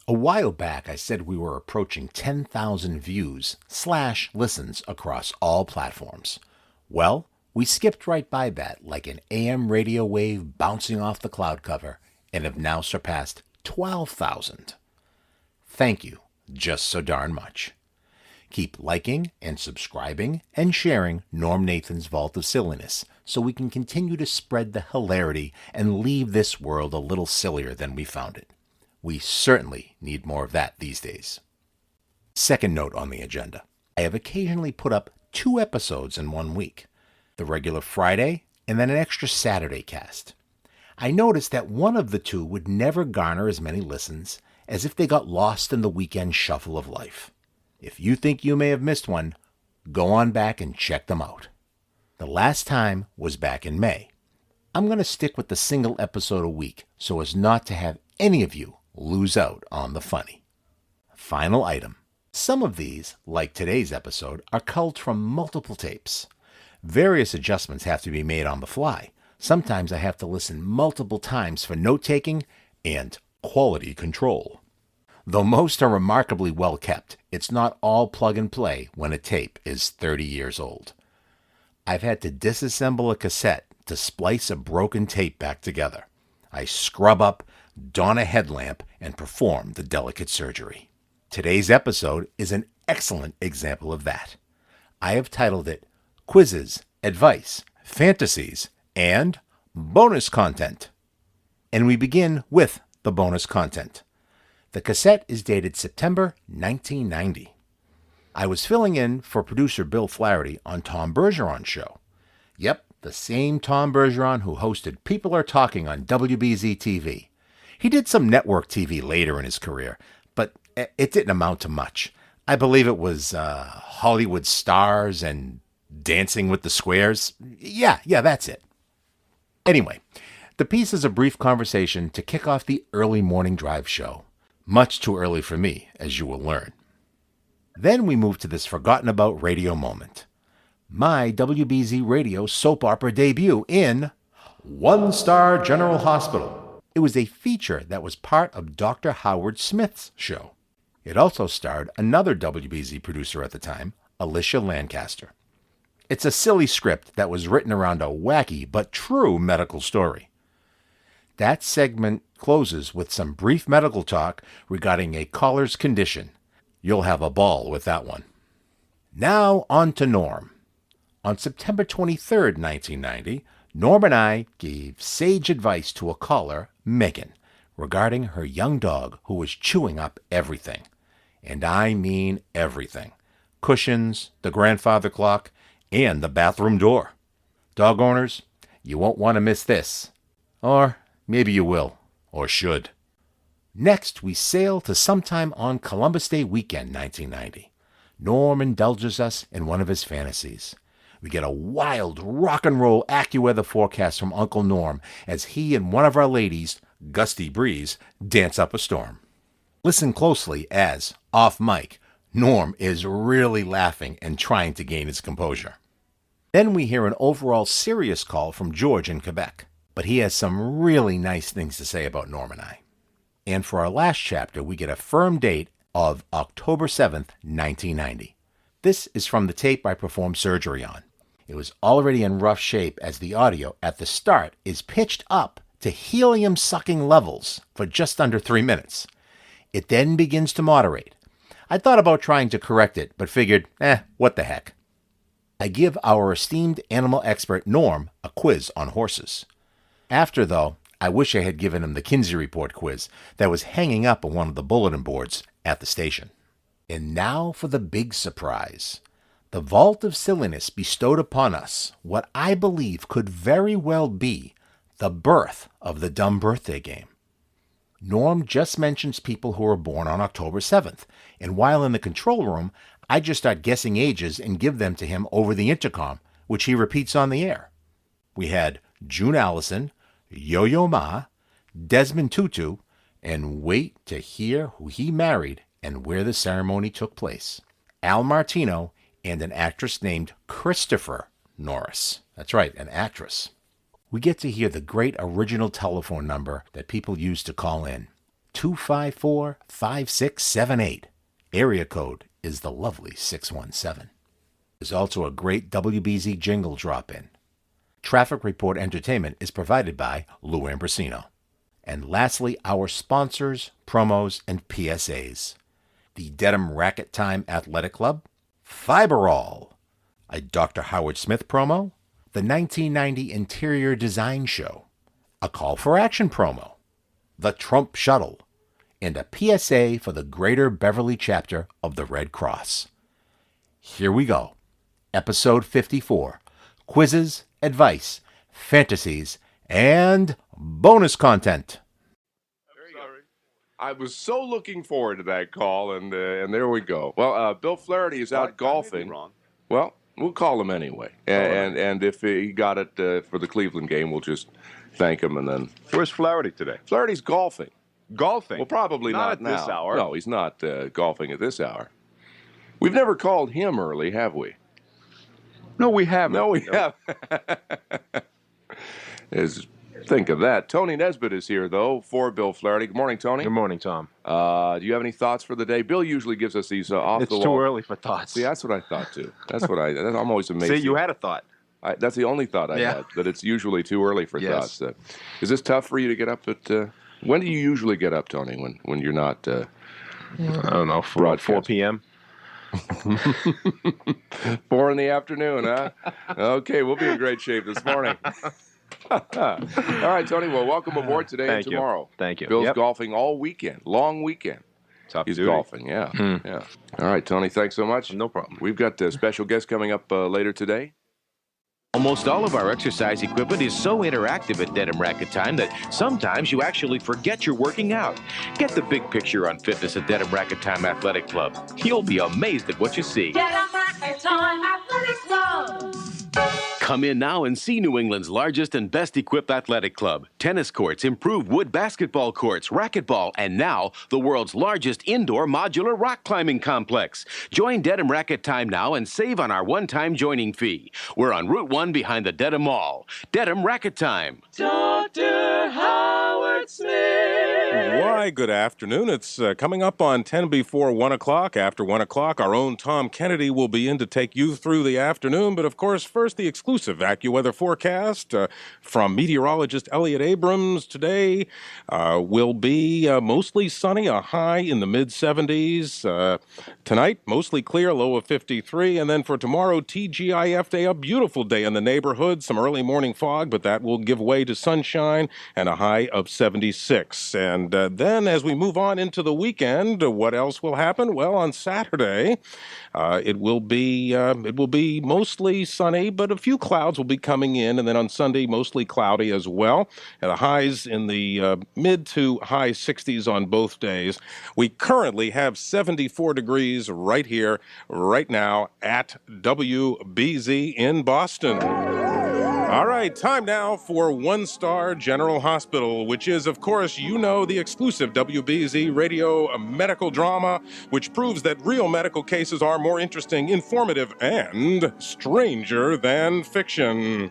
A while back, I said we were approaching 10,000 views/listens across all platforms. Well, we skipped right by that like an AM radio wave bouncing off the cloud cover and have now surpassed 12,000. Thank you just so darn much. Keep liking and subscribing and sharing Norm Nathan's Vault of Silliness so we can continue to spread the hilarity and leave this world a little sillier than we found it. We certainly need more of that these days. Second note on the agenda. I have occasionally put up 2 episodes in one week, the regular Friday and then an extra Saturday cast. I noticed that one of the 2 would never garner as many listens as if they got lost in the weekend shuffle of life. If you think you may have missed one, go on back and check them out. The last time was back in May. I'm going to stick with the single episode a week so as not to have any of you lose out on the funny. Final item. Some of these, like today's episode, are culled from multiple tapes. Various adjustments have to be made on the fly. Sometimes I have to listen multiple times for note-taking and quality control. Though most are remarkably well kept, it's not all plug and play when a tape is 30 years old. I've had to disassemble a cassette to splice a broken tape back together. I scrub up, don a headlamp, and perform the delicate surgery. Today's episode is an excellent example of that. I have titled it Quizzes, Advice, Fantasies, and Bonus Content. And we begin with the bonus content. The cassette is dated September 1990. I was filling in for producer Bill Flaherty on Tom Bergeron's show. Yep, the same Tom Bergeron who hosted People Are Talking on WBZ-TV. He did some network TV later in his career, but it didn't amount to much. I believe it was Hollywood Stars and Dancing with the Squares. Yeah, that's it. Anyway, the piece is a brief conversation to kick off the early morning drive show. Much too early for me, as you will learn. Then we move to this forgotten about radio moment. My WBZ radio soap opera debut in One Star General Hospital. It was a feature that was part of Dr. Howard Smith's show. It also starred another WBZ producer at the time, Alicia Lancaster. It's a silly script that was written around a wacky but true medical story. That segment closes with some brief medical talk regarding a caller's condition. You'll have a ball with that one. Now on to Norm. On September 23rd, 1990, Norm and I gave sage advice to a caller, Megan, regarding her young dog who was chewing up everything. And I mean everything. Cushions, the grandfather clock, and the bathroom door. Dog owners, you won't want to miss this. Or maybe you will, or should. Next, we sail to sometime on Columbus Day weekend, 1990. Norm indulges us in one of his fantasies. We get a wild rock and roll Accuweather forecast from Uncle Norm as he and one of our ladies, Gusty Breeze, dance up a storm. Listen closely as, off mic, Norm is really laughing and trying to gain his composure. Then we hear an overall serious call from George in Quebec, but he has some really nice things to say about Norm and I. And for our last chapter, we get a firm date of October 7th, 1990. This is from the tape I performed surgery on. It was already in rough shape as the audio at the start is pitched up to helium-sucking levels for just under 3 minutes. It then begins to moderate. I thought about trying to correct it, but figured, what the heck. I give our esteemed animal expert Norm a quiz on horses. After, though, I wish I had given him the Kinsey Report quiz that was hanging up on one of the bulletin boards at the station. And now for the big surprise. The Vault of Silliness bestowed upon us what I believe could very well be the birth of the dumb birthday game. Norm just mentions people who were born on October 7th, and while in the control room, I just start guessing ages and give them to him over the intercom, which he repeats on the air. We had June Allison, Yo-Yo Ma, Desmond Tutu, and wait to hear who he married and where the ceremony took place. Al Martino and an actress named Christopher Norris. That's right, an actress. We get to hear the great original telephone number that people used to call in. 254-5678. Area code is the lovely 617. There's also a great WBZ jingle drop-in. Traffic Report Entertainment is provided by Lou Ambrosino. And lastly, our sponsors, promos, and PSAs. The Dedham Racket Time Athletic Club, Fiberall, a Dr. Howard Smith promo, the 1990 Interior Design Show, a Call for Action promo, the Trump Shuttle, and a PSA for the Greater Beverly chapter of the Red Cross. Here we go. Episode 54. Quizzes, advice, fantasies, and bonus content. I was so looking forward to that call, and there we go. Well, Bill Flaherty is out golfing. Wrong. Well, we'll call him anyway. And if he got it for the Cleveland game, we'll just thank him and then. Where's Flaherty today? Flaherty's golfing. Golfing? Well, probably not at now. this hour. No, he's not golfing at this hour. We've never called him early, have we? No, we haven't. No, we haven't. Think of that. Tony Nesbitt is here, though, for Bill Flaherty. Good morning, Tony. Good morning, Tom. Do you have any thoughts for the day? Bill usually gives us these off-the-wall. It's too early for thoughts. See, that's what I thought, too. I'm always amazed. See, you had a thought. That's the only thought I had, that it's usually too early for thoughts. Is this tough for you to get up at... when do you usually get up, Tony, when you're not... I don't know, 4 p.m.? 4 in the afternoon, huh? Okay, we'll be in great shape this morning. All right, Tony. Well, welcome aboard today and tomorrow. Thank you. Bill's golfing all weekend, long weekend. He's golfing, yeah. All right, Tony. Thanks so much. No problem. We've got a special guest coming up later today. Almost all of our exercise equipment is so interactive at Dedham Racket Time that sometimes you actually forget you're working out. Get the big picture on fitness at Dedham Racket Time Athletic Club. You'll be amazed at what you see. Dedham Racket Time Athletic Club. Come in now and see New England's largest and best equipped athletic club. Tennis courts, improved wood basketball courts, racquetball, and now the world's largest indoor modular rock climbing complex. Join Dedham Racket Time now and save on our one-time joining fee. We're on Route 1 behind the Dedham Mall. Dedham Racket Time. Dr. Howard Smith. Why, good afternoon. It's coming up on 10 before 1 o'clock. After 1 o'clock, our own Tom Kennedy will be in to take you through the afternoon. But, of course, first, the exclusive Accuweather forecast from meteorologist Elliot Abrams. Today will be mostly sunny, a high in the mid-70s. Tonight, mostly clear, low of 53. And then for tomorrow, TGIF Day, a beautiful day in the neighborhood. Some early morning fog, but that will give way to sunshine and a high of 76. And then as we move on into the weekend, what else will happen? Well, on Saturday, it will be mostly sunny, but a few clouds will be coming in. And then on Sunday, mostly cloudy as well. And the highs in the mid to high 60s on both days. We currently have 74 degrees right here, right now at WBZ in Boston. All right, time now for One Star General Hospital, which is, of course, the exclusive WBZ radio medical drama, which proves that real medical cases are more interesting, informative, and stranger than fiction.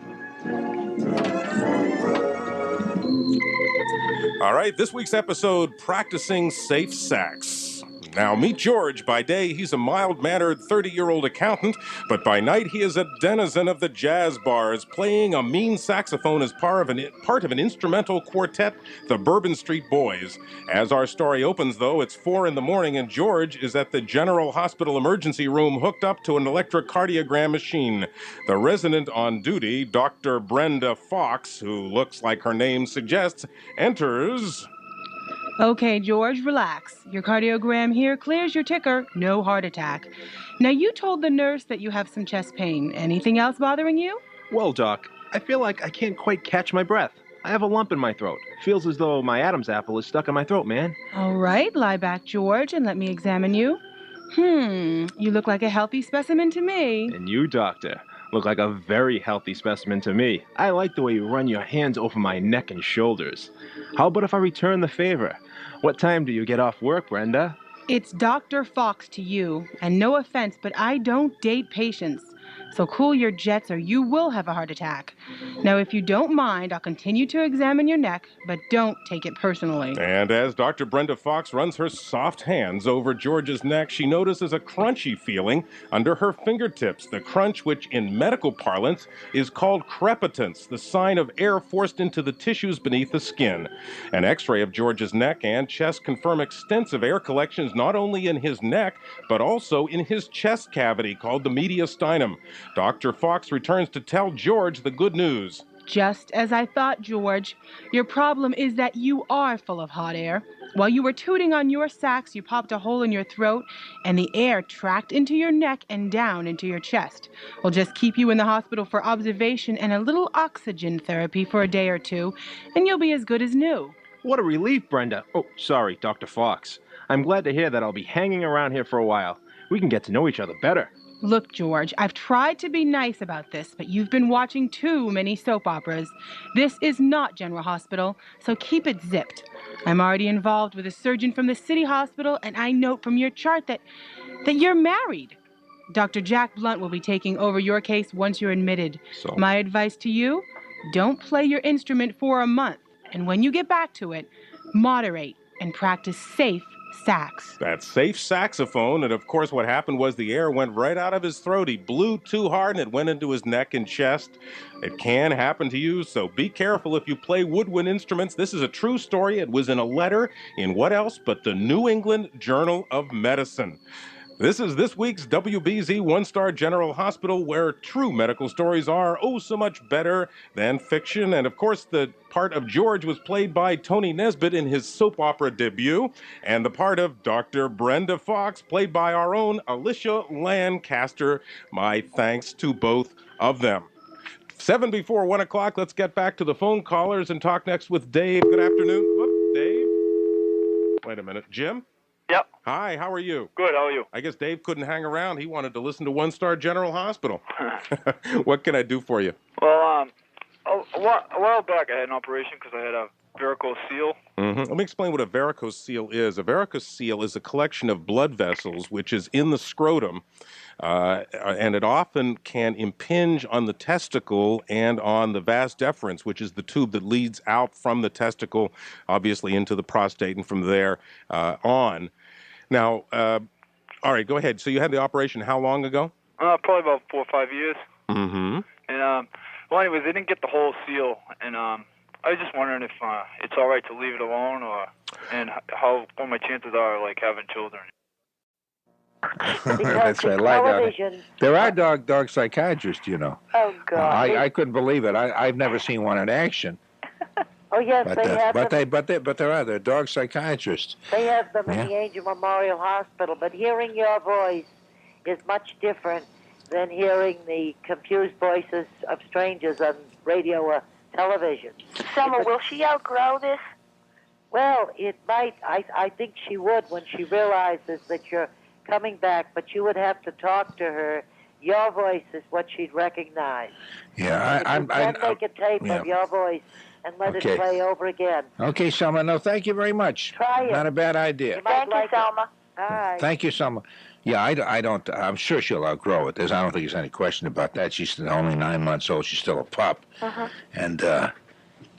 All right, this week's episode, Practicing Safe Sax. Now, meet George. By day, he's a mild-mannered 30-year-old accountant, but by night, he is a denizen of the jazz bars, playing a mean saxophone as part of an instrumental quartet, the Bourbon Street Boys. As our story opens, though, it's 4 in the morning, and George is at the General Hospital emergency room hooked up to an electrocardiogram machine. The resident on duty, Dr. Brenda Fox, who looks like her name suggests, enters... Okay, George, relax. Your cardiogram here clears your ticker. No heart attack. Now, you told the nurse that you have some chest pain. Anything else bothering you? Well, Doc, I feel like I can't quite catch my breath. I have a lump in my throat. Feels as though my Adam's apple is stuck in my throat, man. All right, lie back, George, and let me examine you. You look like a healthy specimen to me. And you, Doctor, look like a very healthy specimen to me. I like the way you run your hands over my neck and shoulders. How about if I return the favor? What time do you get off work, Brenda? It's Dr. Fox to you. And no offense, but I don't date patients. So cool your jets or you will have a heart attack. Now, if you don't mind, I'll continue to examine your neck, but don't take it personally. And as Dr. Brenda Fox runs her soft hands over George's neck, she notices a crunchy feeling under her fingertips. The crunch, which in medical parlance is called crepitance, the sign of air forced into the tissues beneath the skin. An x-ray of George's neck and chest confirm extensive air collections not only in his neck, but also in his chest cavity called the mediastinum. Dr. Fox returns to tell George the good news. Just as I thought, George. Your problem is that you are full of hot air. While you were tooting on your sax, you popped a hole in your throat, and the air tracked into your neck and down into your chest. We'll just keep you in the hospital for observation and a little oxygen therapy for a day or two, and you'll be as good as new. What a relief, Brenda. Oh, sorry, Dr. Fox. I'm glad to hear that I'll be hanging around here for a while. We can get to know each other better. Look, George, I've tried to be nice about this, but you've been watching too many soap operas. This is not General Hospital, so keep it zipped. I'm already involved with a surgeon from the city hospital, and I note from your chart that you're married. Dr. Jack Blunt will be taking over your case once you're admitted. So? My advice to you, don't play your instrument for a month, and when you get back to it, moderate and practice safe sax. That safe saxophone, and of course what happened was the air went right out of his throat. He blew too hard and it went into his neck and chest. It can happen to you, so be careful if you play woodwind instruments. This is a true story. It was in a letter in what else but the New England Journal of Medicine. This is this week's WBZ One-Star General Hospital, where true medical stories are oh so much better than fiction. And of course, the part of George was played by Tony Nesbitt in his soap opera debut, and the part of Dr. Brenda Fox played by our own Alicia Lancaster. My thanks to both of them. 7 before 1 o'clock, let's get back to the phone callers and talk next with Dave. Good afternoon. Whoop, Dave? Wait a minute. Jim? Yep. Hi, how are you? Good, how are you? I guess Dave couldn't hang around. He wanted to listen to One-Star General Hospital. What can I do for you? Well, a while back I had an operation because I had a varicose seal. Mm-hmm. Let me explain what a varicose seal is. A varicose seal is a collection of blood vessels which is in the scrotum, and it often can impinge on the testicle and on the vas deferens, which is the tube that leads out from the testicle, obviously into the prostate, and from there on. Now, all right, go ahead. So you had the operation how long ago? Probably about 4 or 5 years. Mm-hmm. And, well, anyways, they didn't get the whole seal, and I was just wondering if it's all right to leave it alone, and what my chances are, like, having children. That's right. There are dog psychiatrists, you know. Oh, God. I couldn't believe it. I've never seen one in action. Oh, yes, But they have them. there are dog psychiatrists. They have them in the Angel Memorial Hospital, but hearing your voice is much different than hearing the confused voices of strangers on radio or television. Selma, will she outgrow this? Well, it might. I think she would when she realizes that you're coming back, but you would have to talk to her. Your voice is what she'd recognize. Yeah, I make a tape of your voice and let it play over again. Okay, Selma. No, thank you very much. Try it. Not a bad idea. Thank you, Selma. All right. Thank you, Selma. Yeah, I don't. I'm sure she'll outgrow it. I don't think there's any question about that. She's only 9 months old. She's still a pup. Uh-huh. And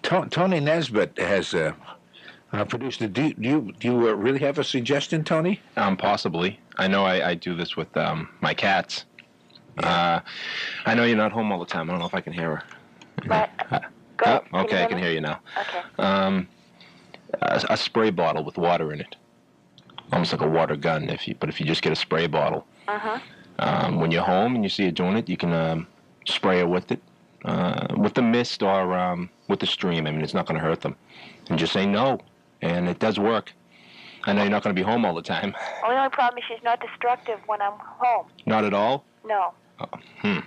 Tony Nesbitt has produced it. Do you really have a suggestion, Tony? Possibly. I know I do this with my cats. I know you're not home all the time. I don't know if I can hear her. Go. Okay, I can hear you now. Okay. A spray bottle with water in it, almost like a water gun. If you just get a spray bottle, when you're home and you see her doing it, you can spray her with it, with the mist or with the stream. I mean, it's not going to hurt them. And just say no, and it does work. I know you're not going to be home all the time. Well, the only problem is she's not destructive when I'm home. Not at all? No.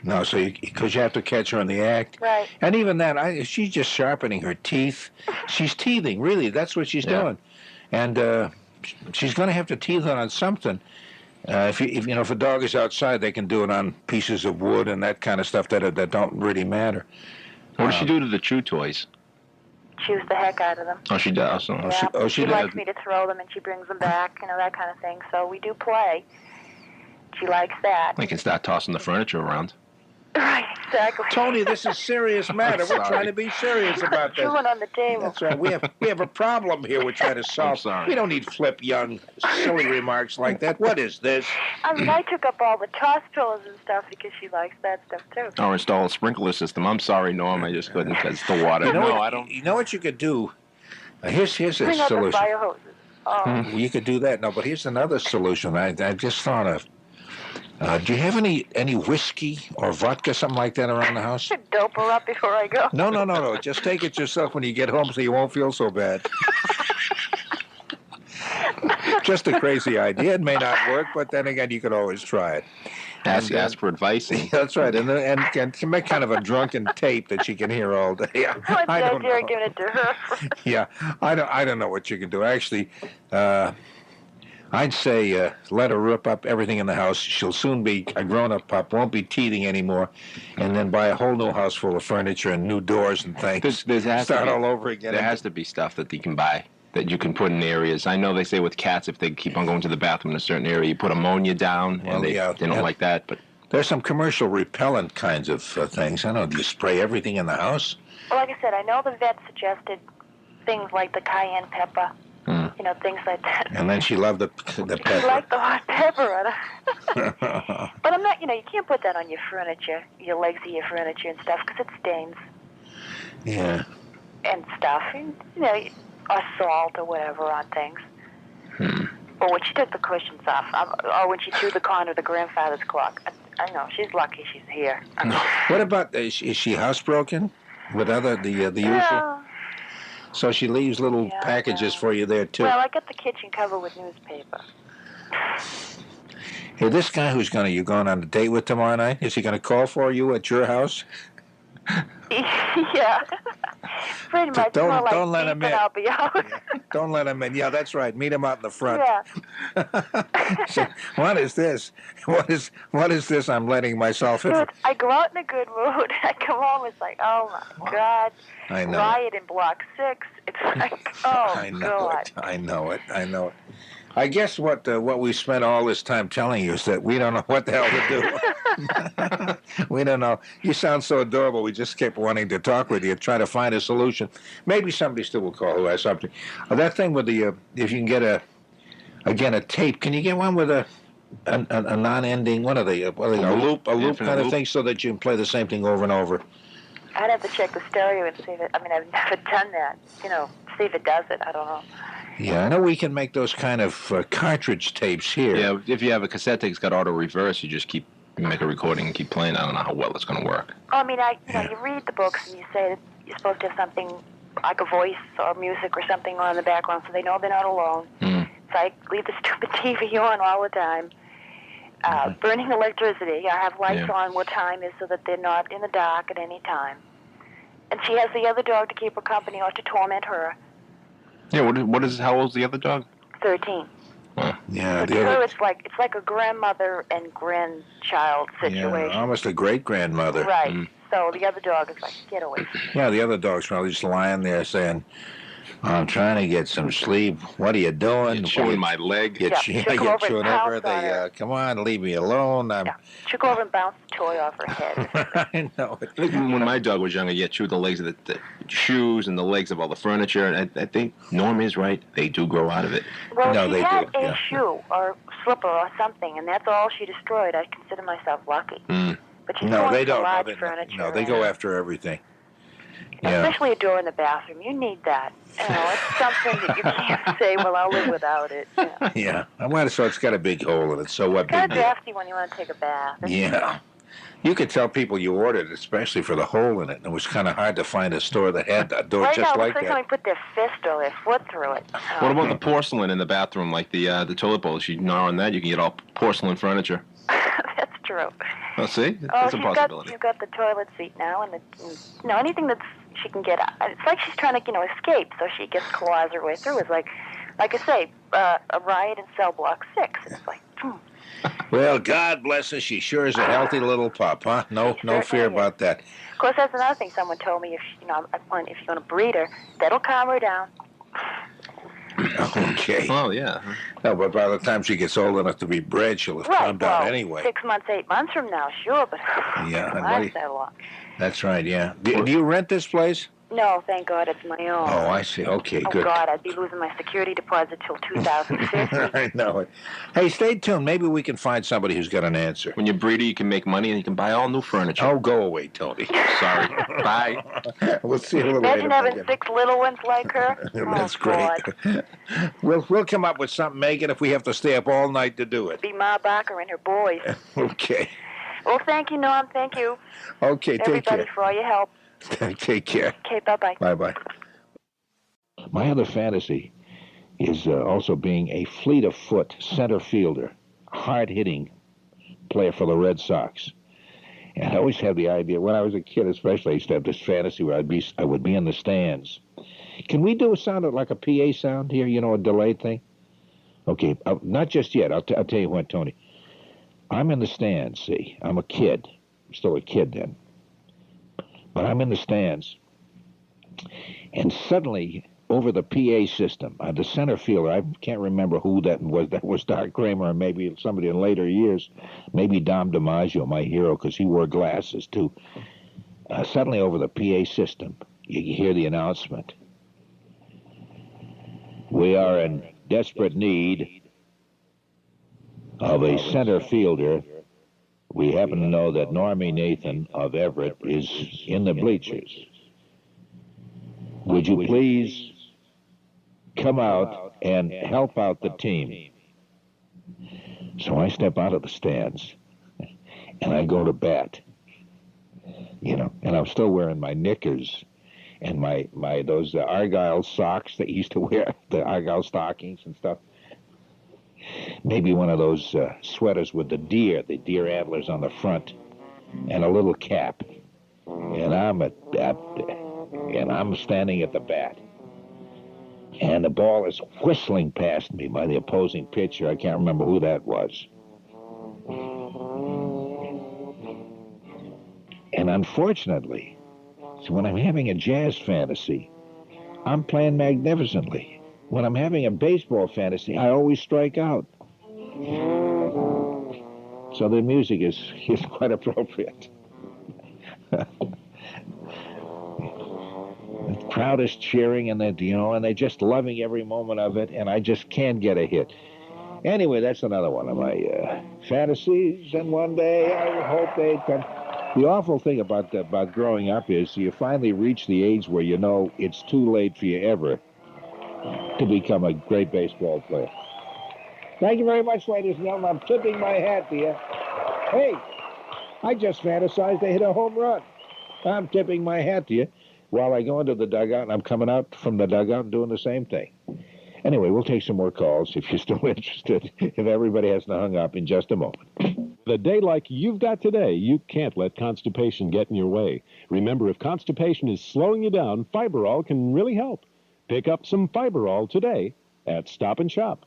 No, because you have to catch her in the act. Right. And even that, she's just sharpening her teeth. She's teething, really. That's what she's doing. And she's going to have to teeth on something. If a dog is outside, they can do it on pieces of wood and that kind of stuff that don't really matter. What does she do to the chew toys? Chews the heck out of them. Oh, she does. She likes me to throw them, and she brings them back, that kind of thing. So we do play. She likes that. They can start tossing the furniture around. Right, exactly. Tony, this is serious matter. We're trying to be serious about this. Chewing on the table. That's right. We have a problem here we're trying to solve. sorry. We don't need flip young, silly remarks like that. What is this? I mean, I took up all the toss pillows and stuff because she likes that stuff, too. Or install a sprinkler system. I'm sorry, Norm. I just couldn't because the water. I don't. You know what you could do? Here's a Bring out the solution. fire hoses. Oh. You could do that. No, but here's another solution I just thought of. Do you have any whiskey or vodka, something like that around the house? Dope her up before I go. No. Just take it yourself when you get home so you won't feel so bad. Just a crazy idea. It may not work, but then again, you could always try it. Ask for advice. That's right. And can make kind of a drunken tape that she can hear all day. I don't know. Giving it to her. Yeah, I don't know what you can do. Actually, I'd say let her rip up everything in the house. She'll soon be a grown-up pup, won't be teething anymore, and then buy a whole new house full of furniture and new doors and things. Start all over again. There has to be stuff that you can buy that you can put in areas. I know they say with cats, if they keep on going to the bathroom in a certain area, you put ammonia down, and they don't like that. But there's some commercial repellent kinds of things. I don't know. Do you spray everything in the house? Well, like I said, I know the vet suggested things like the cayenne pepper. You know, things like that. And then she loved the pepper. She liked the hot pepper on it. But I'm not, you can't put that on your furniture, your legs of your furniture and stuff, because it stains. Yeah. And stuff, and, or salt or whatever on things. Or when she took the cushions off, or when she threw the corner of the grandfather's clock. I know, she's lucky she's here. What about, is she housebroken with the usual? So she leaves little packages for you there, too. Well, I got the kitchen covered with newspaper. Hey, this guy you're going on a date with tomorrow night, is he going to call for you at your house? Yeah. Pretty much. Don't let him in. I'll be out. Don't let him in. Yeah, that's right. Meet him out in the front. Yeah. So, what is this? What is this I'm letting myself in? Dude, I go out in a good mood. I come home, it's like, oh my God. I know. Riot in Block 6. It's like, oh, I know God. it. I know it. I guess what we spent all this time telling you is that we don't know what the hell to do. We don't know. You sound so adorable. We just kept wanting to talk with you, try to find a solution. Maybe somebody still will call who has something. That thing with the if you can get a tape. Can you get one with a non-ending? What are they? A loop kind of thing, so that you can play the same thing over and over. I'd have to check the stereo and see if it. I mean, I've never done that. See if it does it. I don't know. Yeah, I know we can make those kind of cartridge tapes here. Yeah, if you have a cassette tape that's got auto reverse, you just make a recording and keep playing. I don't know how well it's going to work. Oh, I mean, you read the books and you say that you're supposed to have something like a voice or music or something on in the background so they know they're not alone. So I leave the stupid TV on all the time. Burning electricity. I have lights on what time is so that they're not in the dark at any time. And she has the other dog to keep her company or to torment her. Yeah, how old's the other dog? 13. Yeah, for her, it's like a grandmother and grandchild situation. Yeah, almost a great-grandmother. Right. So the other dog is like, get away from me. Yeah, the other dog's probably just lying there saying, I'm trying to get some sleep. What are you doing? You're chewing my leg. You're chewing everything. Come on, leave me alone. She'll go over and bounce the toy off her head. I know it. When my dog was younger, chewed the legs of the shoes and the legs of all the furniture. And I think Norm is right. They do grow out of it. Well, she had a shoe or slipper or something, and that's all she destroyed. I consider myself lucky. But she's going for large furniture. No, they go after everything. Especially a door in the bathroom. You need that. It's something that you can't say, well, I'll live without it. Yeah. So it's got a big hole in it. So what? It's kind of drafty when you want to take a bath. Yeah. You could tell people you ordered, especially for the hole in it. And it was kind of hard to find a store that had a door just like that. Somebody put their fist or their foot through it. What about the porcelain in the bathroom, like the toilet bowl? If you gnaw on that, you can get all porcelain furniture. That's true. Oh, see? That's a possibility. She's got the toilet seat now, and anything that she can get. It's like she's trying to, escape, so she gets claws her way through. It's like I say, a riot in cell block 6. It's like, Well, God bless her. She sure is a healthy little pup, huh? No fear about that. Of course, that's another thing someone told me. If you're going to breed her, that'll calm her down. Okay. Oh, yeah. No, but by the time she gets old enough to be bred, she'll have calmed down anyway. 6 months, 8 months from now, sure, but Yeah, and last that long. That's right, yeah. Do you rent this place? No, thank God it's my own. Oh, I see. Okay, Oh, good. God, I'd be losing my security deposit till 2050. I know it. Hey, stay tuned. Maybe we can find somebody who's got an answer. When you're breeder, you can make money and you can buy all new furniture. Oh, go away, Tony. Sorry. Bye. We'll see you a little later. Imagine having 6 little ones like her. That's oh, great. God. We'll come up with something, Megan, if we have to stay up all night to do it. Be Ma Barker and her boys. Okay. Well, thank you, Norm. Thank you. Okay, take Everybody care. for all your help. Take care. Okay, bye-bye. Bye-bye. My other fantasy is also being a fleet-of-foot center fielder, hard-hitting player for the Red Sox. And I always had the idea, when I was a kid especially, I used to have this fantasy where I would be in the stands. Can we do a sound like a PA sound here, a delayed thing? Okay, not just yet. I'll tell you what, Tony. I'm in the stands, see. I'm a kid. I'm still a kid then. But I'm in the stands. And suddenly, over the PA system, the center fielder, I can't remember who that was. That was Doc Kramer, or maybe somebody in later years. Maybe Dom DiMaggio, my hero, because he wore glasses, too. Suddenly, over the PA system, you hear the announcement. We are in desperate need of a center fielder. We happen to know that Normie Nathan of Everett is in the bleachers. Would you please come out and help out the team? So I step out of the stands, and I go to bat. And I'm still wearing my knickers and my those Argyle socks that you used to wear, the Argyle stockings and stuff. Maybe one of those sweaters with the deer antlers on the front, and a little cap. And I'm standing at the bat. And the ball is whistling past me by the opposing pitcher. I can't remember who that was. And unfortunately, when I'm having a jazz fantasy, I'm playing magnificently. When I'm having a baseball fantasy, I always strike out. So the music is quite appropriate. The crowd is cheering, and they're just loving every moment of it, and I just can't get a hit. Anyway, that's another one of my fantasies, and one day I hope they come. The awful thing about growing up is you finally reach the age where it's too late for you ever to become a great baseball player. Thank you very much, ladies and gentlemen. I'm tipping my hat to you. Hey, I just fantasized they hit a home run. I'm tipping my hat to you while I go into the dugout, and I'm coming out from the dugout and doing the same thing. Anyway, we'll take some more calls if you're still interested, if everybody hasn't hung up, in just a moment. A day like you've got today, you can't let constipation get in your way. Remember, if constipation is slowing you down, Fiberall can really help. Pick up some Fiberall today at Stop and Shop.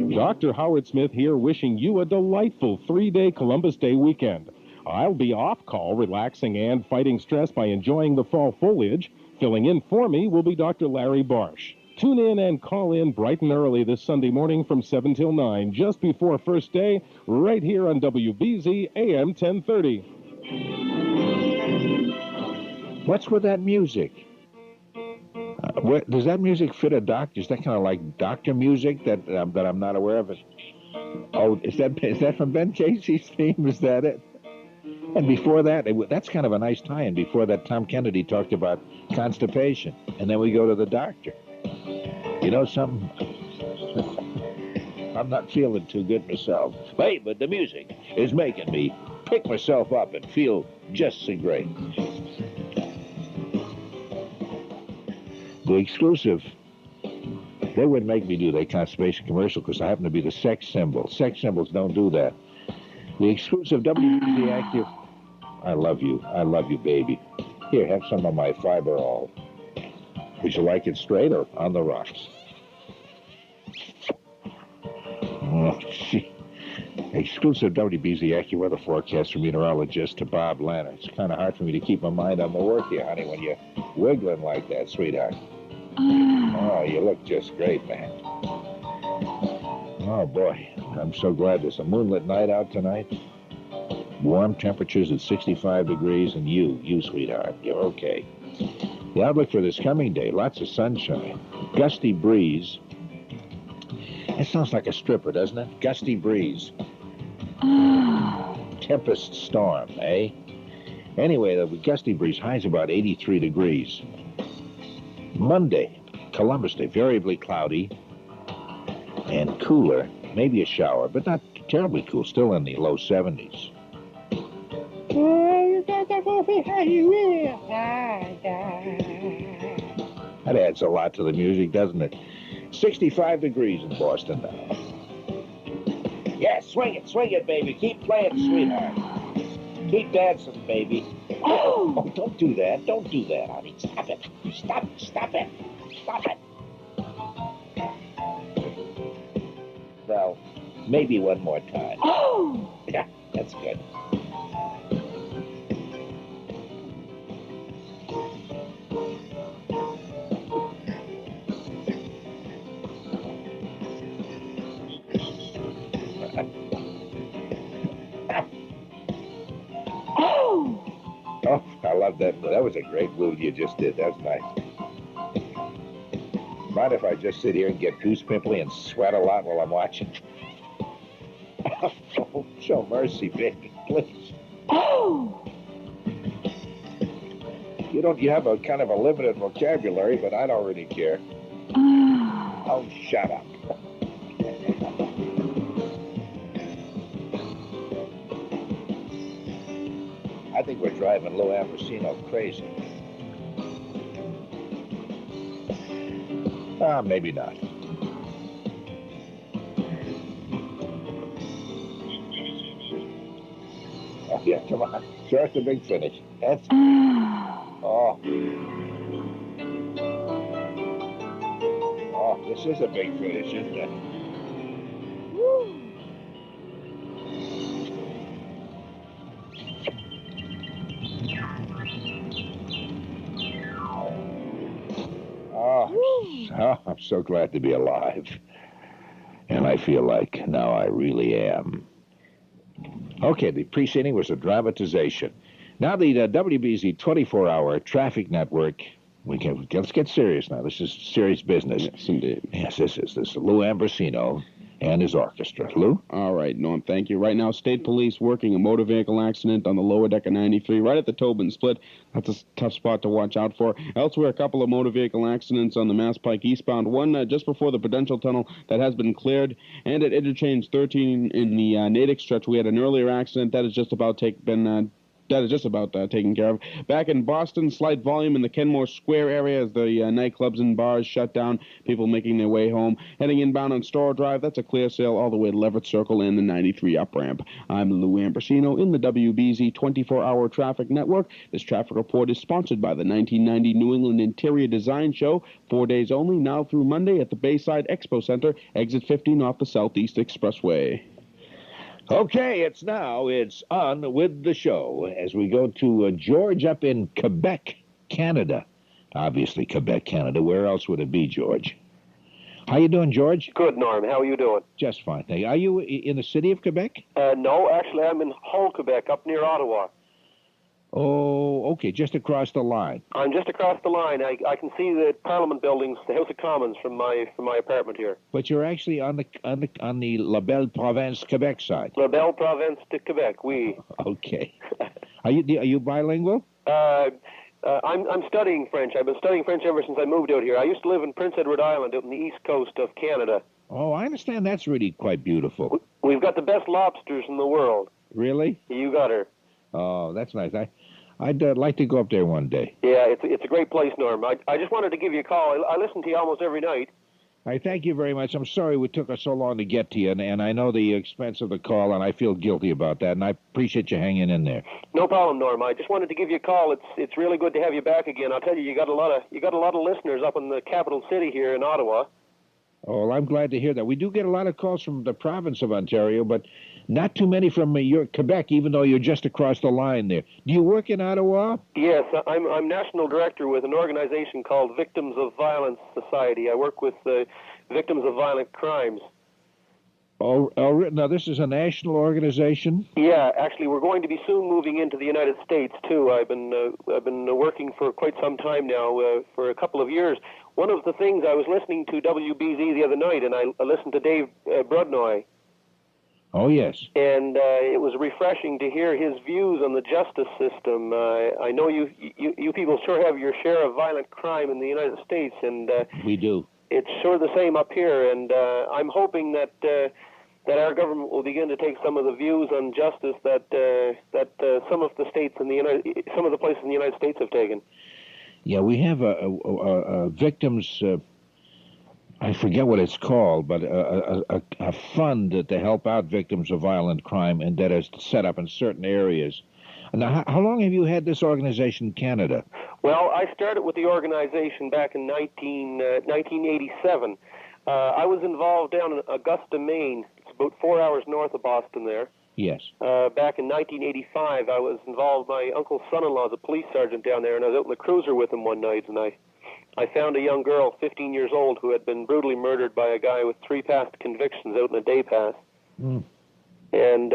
Dr. Howard Smith here, wishing you a delightful 3-day Columbus Day weekend. I'll be off call, relaxing and fighting stress by enjoying the fall foliage. Filling in for me will be Dr. Larry Barsh. Tune in and call in bright and early this Sunday morning from 7 till 9, just before first day, right here on WBZ AM 1030. What's with that music? Does that music fit a doctor? Is that kind of like doctor music that I'm not aware of? Oh, is that from Ben Casey's theme? Is that it? And before that, that's kind of a nice tie-in. Before that, Tom Kennedy talked about constipation, and then we go to the doctor. You know something? I'm not feeling too good myself. Hey, but the music is making me pick myself up and feel just so great. The exclusive, they wouldn't make me do that constipation commercial because I happen to be the sex symbol. Sex symbols don't do that. The exclusive WBZ Active, I love you, baby. Here, have some of my Fiberall. Would you like it straight or on the rocks? Oh, gee. Exclusive WBZ AccuWeather forecast from meteorologist to Bob Lanner. It's kind of hard for me to keep my mind on my work here, honey, when you're wiggling like that, sweetheart. Oh, you look just great, man. Oh, boy. I'm so glad there's a moonlit night out tonight. Warm temperatures at 65 degrees, and you, sweetheart, you're okay. The outlook for this coming day, lots of sunshine. Gusty breeze. It sounds like a stripper, doesn't it? Gusty breeze. Tempest storm, eh? Anyway, the gusty breeze, highs about 83 degrees. Monday, Columbus Day, variably cloudy and cooler. Maybe a shower, but not terribly cool, still in the low 70s. That adds a lot to the music, doesn't it? 65 degrees in Boston now. Yeah, swing it, baby. Keep playing, sweetheart. Keep dancing, baby. Oh, don't do that, honey. Stop it. Stop it. Now, maybe one more time. Oh! Yeah, that's good. Oh, I love that. That was a great move you just did. That was nice. Mind if I just sit here and get goose pimply and sweat a lot while I'm watching? Oh, show mercy, baby, please. Oh! You have a kind of a limited vocabulary, but I don't really care. Oh, shut up. I think we're driving Lou Ambrosino crazy. Maybe not. Oh, yeah, come on. Show us the big finish. That's... Oh. Oh, this is a big finish, isn't it? Woo. Oh, I'm so glad to be alive. And I feel like now I really am. Okay, the preceding was a dramatization. Now the WBZ 24-hour traffic network. Let's get serious now. This is serious business. Yes, indeed. Yes, this is Lou Ambrosino and his orchestra. Lou? All right, Norm, thank you. Right now, state police working a motor vehicle accident on the lower deck of 93, right at the Tobin Split. That's a tough spot to watch out for. Elsewhere, a couple of motor vehicle accidents on the Mass Pike eastbound. One just before the Prudential Tunnel that has been cleared. And at interchange 13 in the Natick stretch, we had an earlier accident that has just about taken care of. Back in Boston, slight volume in the Kenmore Square area as the nightclubs and bars shut down, people making their way home. Heading inbound on Store Drive, that's a clear sail all the way to Leverett Circle and the 93 up-ramp. I'm Lou Ambrosino in the WBZ 24-hour traffic network. This traffic report is sponsored by the 1990 New England Interior Design Show, 4 days only, now through Monday at the Bayside Expo Center, exit 15 off the Southeast Expressway. Okay, it's on with the show as we go to George up in Quebec, Canada. Obviously, Quebec, Canada. Where else would it be, George? How you doing, George? Good, Norm. How are you doing? Just fine, thank you. Are you in the city of Quebec? No, actually, I'm in Hull, Quebec, up near Ottawa. Oh, okay, just across the line. I'm just across the line. I can see the Parliament buildings, the House of Commons from my apartment here. But you're actually on the La Belle Province, Quebec side. La Belle Province de Quebec, oui. Okay. Are you bilingual? I'm studying French. I've been studying French ever since I moved out here. I used to live in Prince Edward Island, out on the east coast of Canada. Oh, I understand. That's really quite beautiful. We've got the best lobsters in the world. Really? You got her. Oh, that's nice. I'd like to go up there one day. Yeah, it's a great place, Norm. I just wanted to give you a call. I listen to you almost every night. I thank you very much. I'm sorry it took us so long to get to you, and I know the expense of the call, and I feel guilty about that, and I appreciate you hanging in there. No problem, Norm. I just wanted to give you a call. It's really good to have you back again. I'll tell you, you got a lot of listeners up in the capital city here in Ottawa. Oh, well, I'm glad to hear that. We do get a lot of calls from the province of Ontario, but not too many from your Quebec, even though you're just across the line there. Do you work in Ottawa? Yes, I'm national director with an organization called Victims of Violence Society. I work with victims of violent crimes. Oh, now this is a national organization? Yeah, actually, we're going to be soon moving into the United States too. I've been working for quite some time now, for a couple of years. One of the things, I was listening to WBZ the other night, and I listened to Dave Brudnoy. Oh yes. And it was refreshing to hear his views on the justice system. I know you people sure have your share of violent crime in the United States, and we do. It's sure the same up here, and I'm hoping that our government will begin to take some of the views on justice that some of the states in some of the places in the United States have taken. Yeah, we have a victims. I forget what it's called, but a fund to help out victims of violent crime, and that is set up in certain areas. Now, how long have you had this organization in Canada? Well, I started with the organization back in 1987. I was involved down in Augusta, Maine. It's about 4 hours north of Boston there. Yes. Back in 1985, I was involved. My uncle's son-in-law is a police sergeant down there, and I was out in the cruiser with him one night, and I found a young girl, 15 years old, who had been brutally murdered by a guy with 3 past convictions out in a day pass. Mm. And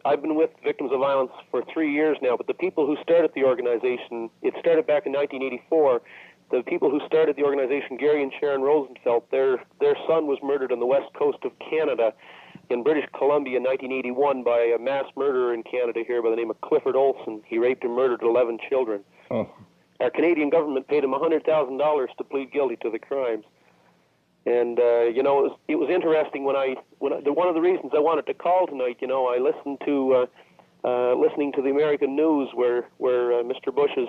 I've been with Victims of Violence for 3 years now, but the people who started the organization, it started back in 1984, the people who started the organization, Gary and Sharon Rosenfeld, their son was murdered on the west coast of Canada in British Columbia in 1981 by a mass murderer in Canada here by the name of Clifford Olson. He raped and murdered 11 children. Oh. Our Canadian government paid him $100,000 to plead guilty to the crimes. And it was interesting one of the reasons I wanted to call tonight. I listened to listening to the American news where Mr. Bush's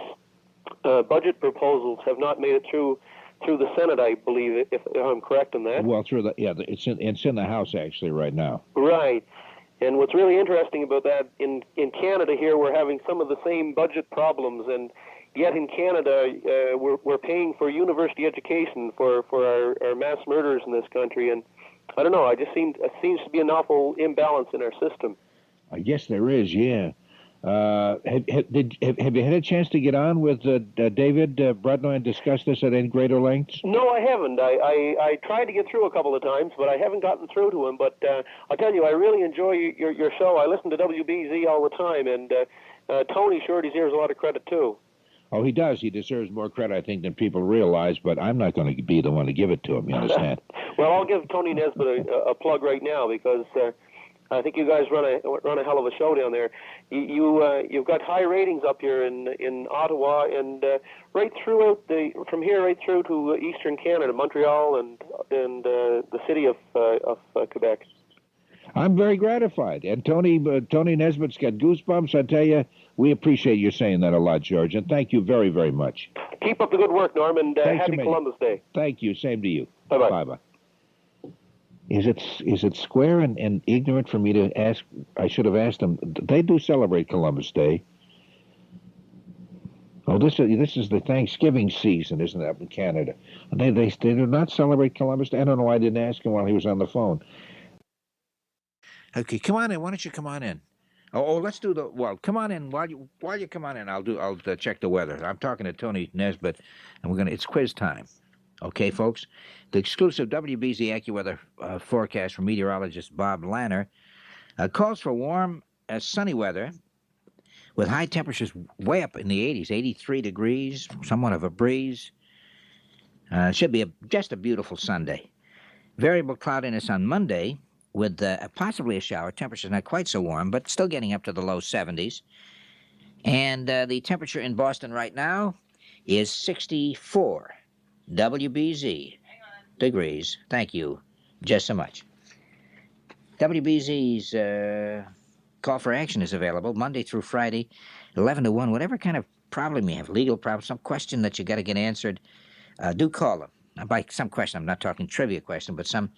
budget proposals have not made it through the Senate, I believe, if I'm correct in that. Well, it's in the House actually right now. Right. And what's really interesting about that, in Canada here, we're having some of the same budget problems, and yet in Canada, we're paying for university education for our mass murderers in this country, and I don't know. It seems to be an awful imbalance in our system. I guess there is, yeah. Have you had a chance to get on with David Brudnoy and discuss this at any greater lengths? No, I haven't. I tried to get through a couple of times, but I haven't gotten through to him. But I'll tell you, I really enjoy your show. I listen to WBZ all the time, and Tony sure deserves a lot of credit too. Oh, he does. He deserves more credit, I think, than people realize, but I'm not going to be the one to give it to him, you understand? Well, I'll give Tony Nesbitt a plug right now, because I think you guys run a hell of a show down there. You've got high ratings up here in Ottawa, and right throughout from here right through to eastern Canada, Montreal and the city of Quebec. I'm very gratified, and Tony Nesbitt's got goosebumps. I tell you, we appreciate you saying that a lot, George, and thank you very, very much. Keep up the good work, Norm, and happy Columbus Day. Thank you. Same to you. Bye-bye. Bye-bye. Is it square and ignorant for me to ask? I should have asked them. They do celebrate Columbus Day. Oh, this is the Thanksgiving season, isn't it, up in Canada? They do not celebrate Columbus Day. I don't know why I didn't ask him while he was on the phone. Okay, come on in. Why don't you come on in? Oh, let's do come on in. While you come on in, I'll check the weather. I'm talking to Tony Nesbitt, and it's quiz time. Okay, folks? The exclusive WBZ Accuweather forecast from meteorologist Bob Lanner calls for warm, sunny weather with high temperatures way up in the 80s, 83 degrees, somewhat of a breeze. Should be just a beautiful Sunday. Variable cloudiness on Monday with possibly a shower. Temperatures not quite so warm, but still getting up to the low 70s. And the temperature in Boston right now is 64 WBZ degrees. Thank you just so much. WBZ's call for action is available Monday through Friday, 11 to 1. Whatever kind of problem you have, legal problem, some question that you got to get answered, do call them. Now, by some question, I'm not talking trivia question, but some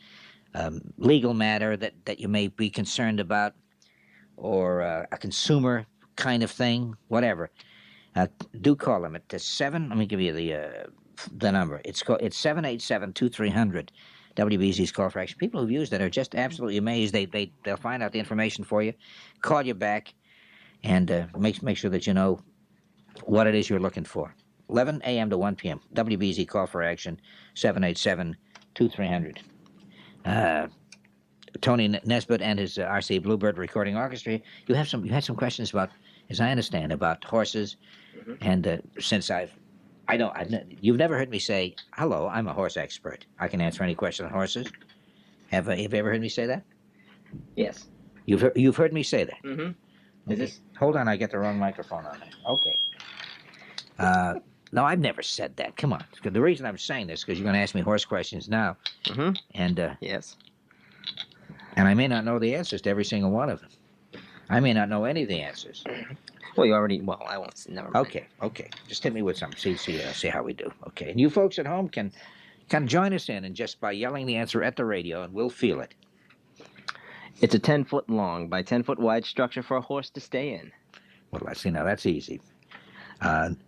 legal matter that you may be concerned about, or a consumer kind of thing, whatever. Do call them at 7. Let me give you the number. It's 787-2300. WBZ's call for action. People who've used it are just absolutely amazed. They'll find out the information for you, call you back, and make sure that you know what it is you're looking for. 11 a.m. to 1 p.m. WBZ call for action, 787-2300. Tony Nesbitt and his RC Bluebird Recording Orchestra. You had some questions about, as I understand, about horses, and since you've never heard me say, "Hello, I'm a horse expert. I can answer any question on horses." Have you ever heard me say that? Yes. You've heard me say that. Mm-hmm. Is this? Hold on, I get the wrong microphone on there. Okay. No, I've never said that. Come on. The reason I'm saying this is because you're going to ask me horse questions now. And yes. And I may not know the answers to every single one of them. I may not know any of the answers. Well, you already. Well, I won't. Never mind. Okay. Just hit me with something. See how we do. Okay. And you folks at home can join us in, and just by yelling the answer at the radio, and we'll feel it. It's a 10-foot long by 10-foot wide structure for a horse to stay in. Well, now that's easy.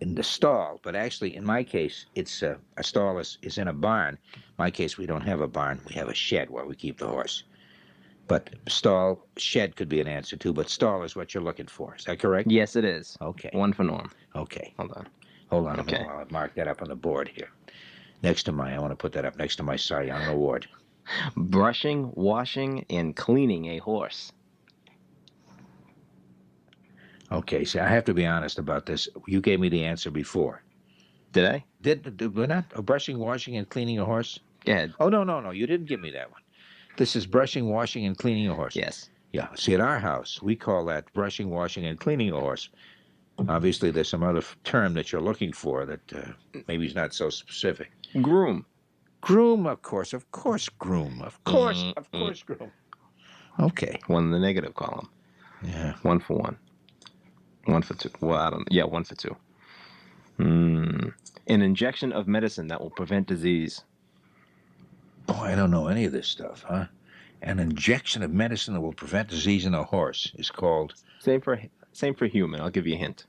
In the stall, but actually, in my case, it's a stall is in a barn. In my case, we don't have a barn. We have a shed where we keep the horse. But stall, shed could be an answer too, but stall is what you're looking for. Is that correct? Yes, it is. Okay. One for Norm. Okay. Hold on. Okay. I'll mark that up on the board here. I want to put that up next to my Cy Young Award. Brushing, washing, and cleaning a horse. Okay, see, I have to be honest about this. You gave me the answer before. Did I? Did we not? Brushing, washing, and cleaning a horse? Yeah. Oh, no. You didn't give me that one. This is brushing, washing, and cleaning a horse. Yes. Yeah. See, at our house, we call that brushing, washing, and cleaning a horse. Obviously, there's some other term that you're looking for that maybe is not so specific. Groom. Groom, of course, groom. Of course, groom. Okay. One in the negative column. Yeah. 1 for 1. 1 for 2. Well, I don't know. Yeah, 1 for 2. An injection of medicine that will prevent disease. Oh, I don't know any of this stuff, huh? An injection of medicine that will prevent disease in a horse is called... Same for human. I'll give you a hint.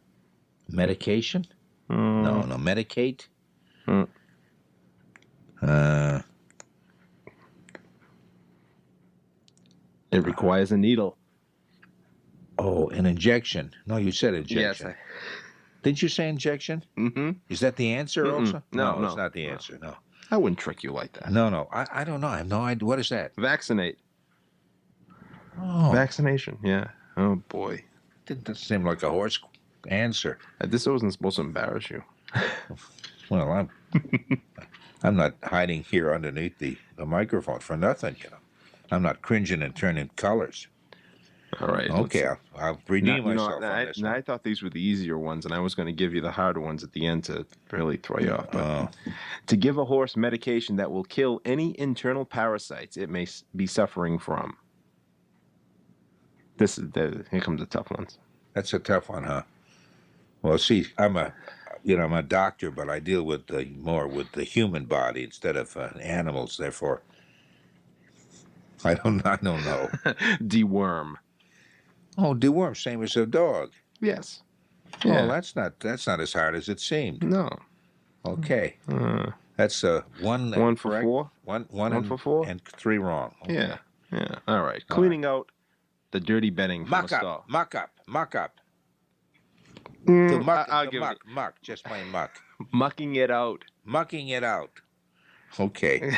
Medication? No, medicate? It requires a needle. Oh, an injection. No, you said injection. Yes. Did you say injection? Mm-hmm. Is that the answer also? No, it's not the answer, no. I wouldn't trick you like that. No. I don't know. I have no idea. What is that? Vaccinate. Oh. Vaccination, yeah. Oh, boy. Didn't seem like a horse answer. This wasn't supposed to embarrass you. Well, I'm not hiding here underneath the microphone for nothing, you know. I'm not cringing and turning colors. All right. Okay, I'll redeem myself on this one. I thought these were the easier ones, and I was going to give you the harder ones at the end to really throw you off. But to give a horse medication that will kill any internal parasites it may be suffering from. Here comes the tough ones. That's a tough one, huh? Well, see, I'm a doctor, but I deal with more with the human body instead of animals. Therefore, I don't know. Deworm. Oh, deworm, same as a dog. Yes. Yeah. Oh, that's not as hard as it seemed. No. Okay. That's one. 1 for 4. One for 4 and 3 wrong. Okay. Yeah. All right. Cleaning out the dirty bedding from a stall. Muck up. I'll give it. Muck, just plain muck. Mucking it out. Okay.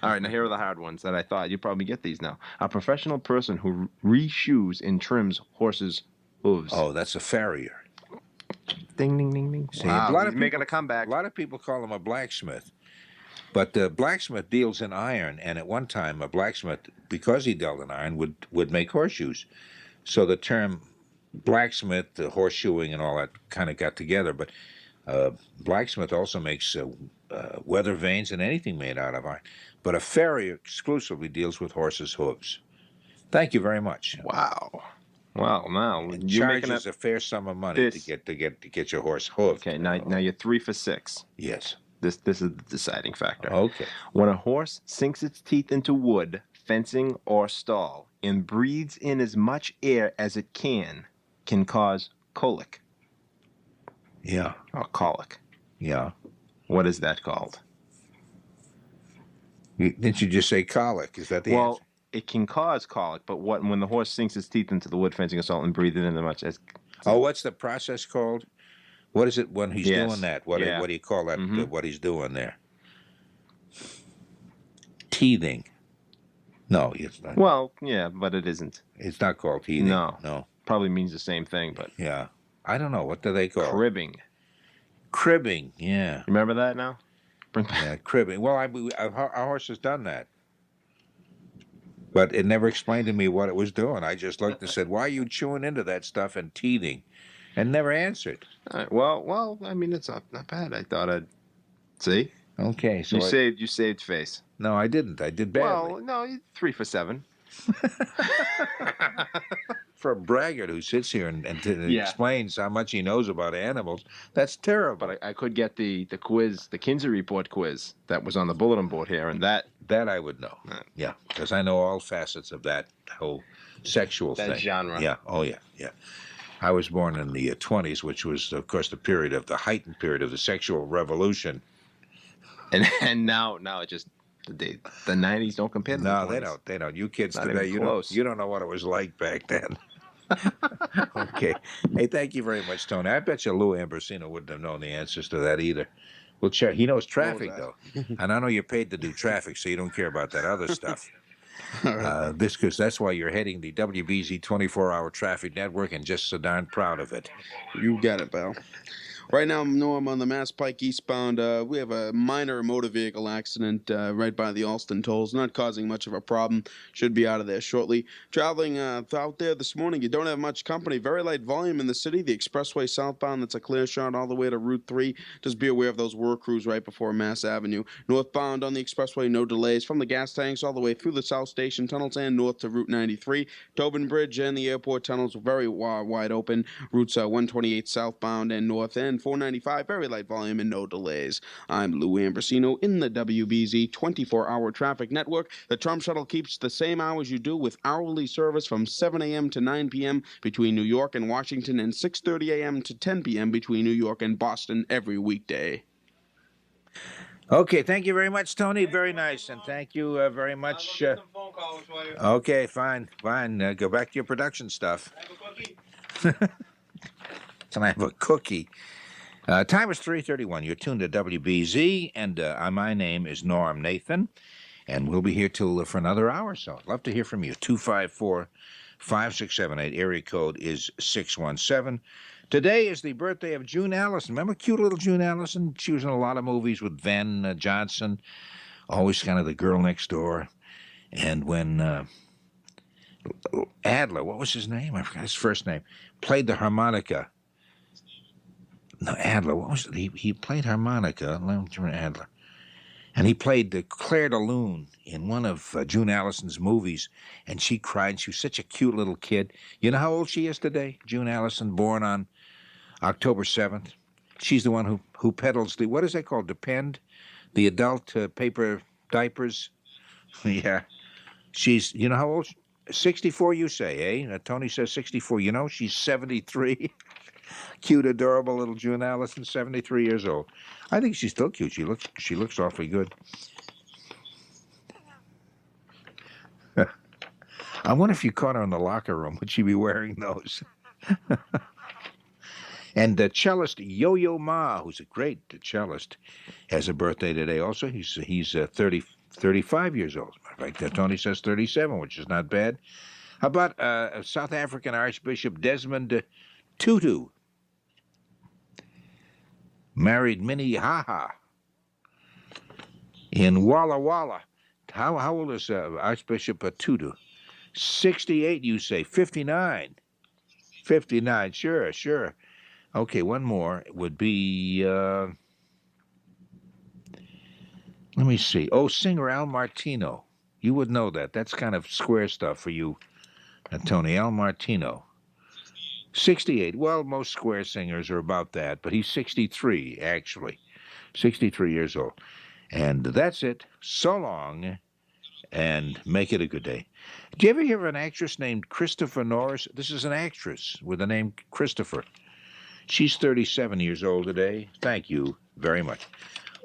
All right, now here are the hard ones that I thought you'd probably get these now. A professional person who reshoes and trims horses' hooves. Oh, that's a farrier. Ding, ding, ding, ding. See, Wow, a lot he's of making a comeback. A lot of people call him a blacksmith. But the blacksmith deals in iron, and at one time a blacksmith, because he dealt in iron, would make horseshoes. So the term blacksmith, the horseshoeing and all that kind of got together. But blacksmith also makes weather vanes and anything made out of iron. But a farrier exclusively deals with horses' hooves. Thank you very much. Wow. Now it you're charges making a fair sum of money to get your horse hooved. Okay, now you're 3 for 6. Yes. This is the deciding factor. Okay. When a horse sinks its teeth into wood, fencing, or stall, and breathes in as much air as it can cause colic. Yeah. Or colic. Yeah. What is that called? Didn't you just say colic? Is that the Well, answer? it can cause colic, but when the horse sinks its teeth into the wood fencing assault and breathes it in much as Oh, what's the process called? What is it when he's Yes. doing that? What Yeah. do you call that? What he's doing there? Teething. No, it's not. Well, yeah, but it isn't. It's not called teething. No. Probably means the same thing, but yeah, I don't know. What do they call it? Cribbing. Cribbing. Yeah. Remember that now? Yeah, cribbing. Well, our horse has done that. But it never explained to me what it was doing. I just looked and said, "Why are you chewing into that stuff and teething?" And never answered. All right, well, I mean, it's not bad. I thought I'd see. Okay, so you saved face. No, I didn't. I did badly. Well, no, 3 for 7. For a braggart who sits here and explains how much he knows about animals, that's terrible. But I could get the quiz, the Kinsey Report quiz that was on the bulletin board here, and that I would know. Yeah, because I know all facets of that whole sexual that thing. genre. Yeah. Oh yeah. Yeah. I was born in the 20s, which was, of course, the heightened period of the sexual revolution. And now it just the 90s don't compare to the 20s. No, they don't. You kids Not today, even close. you don't know what it was like back then. Okay. Hey, thank you very much, Tony. I bet you Lou Ambrosino wouldn't have known the answers to that either. We'll check. He knows traffic, though. And I know you're paid to do traffic, so you don't care about that other stuff. Because that's why you're heading the WBZ 24-hour traffic network and just so darn proud of it. You got it, pal. Right now, I'm on the Mass Pike eastbound. We have a minor motor vehicle accident right by the Alston tolls, not causing much of a problem. Should be out of there shortly. Traveling out there this morning, you don't have much company. Very light volume in the city. The expressway southbound, that's a clear shot all the way to Route 3. Just be aware of those work crews right before Mass Avenue. Northbound on the expressway, no delays from the gas tanks all the way through the South Station tunnels and north to Route 93. Tobin Bridge and the airport tunnels are very wide open. Routes 128 southbound and north and 495, very light volume and no delays. I'm Lou Ambrosino in the WBZ 24-hour traffic network. The Trump Shuttle keeps the same hours you do with hourly service from 7 a.m. to 9 p.m. between New York and Washington and 6:30 a.m. to 10 p.m. between New York and Boston every weekday. Okay, thank you very much, Tony. Very nice, and thank you very much. Okay, fine. Go back to your production stuff. Can I have a cookie? Time is 3:31. You're tuned to WBZ, and my name is Norm Nathan, and we'll be here for another hour or so. I'd love to hear from you. 254-5678. Area code is 617. Today is the birthday of June Allison. Remember cute little June Allison? She was in a lot of movies with Van Johnson, always kind of the girl next door. And when Adler, what was his name? I forgot his first name, played the harmonica. No, Adler. What was it? He played harmonica. Adler. And he played Claire de Lune in one of June Allison's movies, and she cried. She was such a cute little kid. You know how old she is today? June Allison, born on October 7th. She's the one who peddles what is that called? Depend? The adult paper diapers? Yeah. You know how old? 64, you say, eh? Tony says 64. You know, she's 73. Cute, adorable little June Allison, 73 years old. I think she's still cute. She looks awfully good. I wonder if you caught her in the locker room. Would she be wearing those? And the cellist Yo-Yo Ma, who's a great cellist, has a birthday today also. He's 35 years old. In fact, Tony says 37, which is not bad. How about South African Archbishop Desmond Tutu? Married Minnie Haha in Walla Walla. How old is Archbishop Tutu? 68, you say. 59. 59, sure. Okay, one more would be, let me see. Oh, singer Al Martino. You would know that. That's kind of square stuff for you, Tony. Al Martino. 68. Well, most square singers are about that, but he's 63, actually. 63 years old. And that's it. So long, and make it a good day. Do you ever hear of an actress named Christopher Norris? This is an actress with the name Christopher. She's 37 years old today. Thank you very much.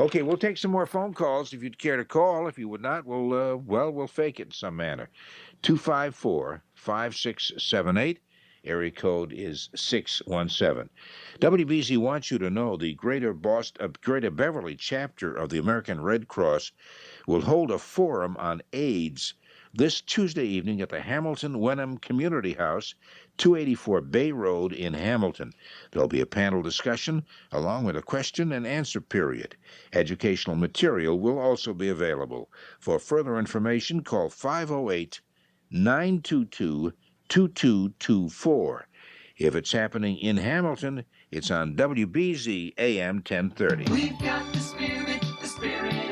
Okay, we'll take some more phone calls if you'd care to call. If you would not, we'll fake it in some manner. 254-5678. Area code is 617. WBZ wants you to know the Greater Beverly chapter of the American Red Cross will hold a forum on AIDS this Tuesday evening at the Hamilton Wenham Community House, 284 Bay Road in Hamilton. There'll be a panel discussion along with a question and answer period. Educational material will also be available. For further information, call 508-922-2224. If it's happening in Hamilton, it's on WBZ AM 1030. We've got the spirit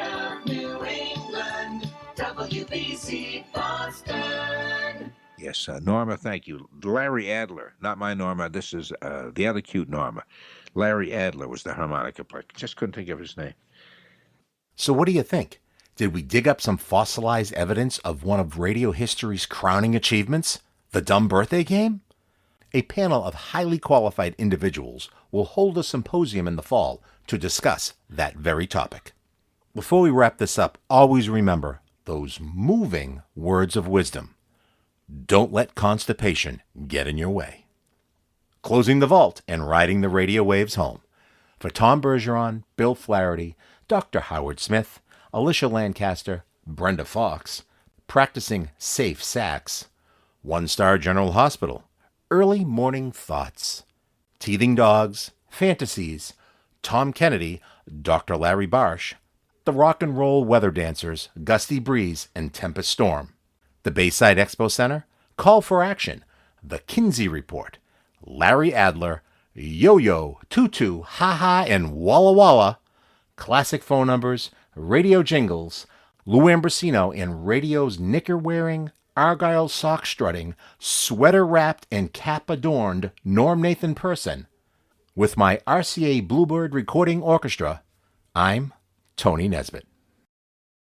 of New England. WBC Boston. Yes, Norma, thank you. Larry Adler, not my Norma. This is the other cute Norma. Larry Adler was the harmonica player. Just couldn't think of his name. So what do you think? Did we dig up some fossilized evidence of one of radio history's crowning achievements, the dumb birthday game? A panel of highly qualified individuals will hold a symposium in the fall to discuss that very topic. Before we wrap this up, always remember those moving words of wisdom. Don't let constipation get in your way. Closing the vault and riding the radio waves home. For Tom Bergeron, Bill Flaherty, Dr. Howard Smith, Alicia Lancaster, Brenda Fox, practicing safe sax, One Star General Hospital, Early Morning Thoughts, Teething Dogs, Fantasies, Tom Kennedy, Dr. Larry Barsh, the Rock and Roll Weather Dancers, Gusty Breeze and Tempest Storm, the Bayside Expo Center, Call for Action, the Kinsey Report, Larry Adler, Yo-Yo, Tutu, Ha Ha, and Walla Walla, classic phone numbers, radio jingles, Lou Ambrosino and radio's knicker-wearing, Argyle sock-strutting, sweater-wrapped and cap-adorned Norm Nathan person. With my RCA Bluebird Recording Orchestra, I'm Tony Nesbitt.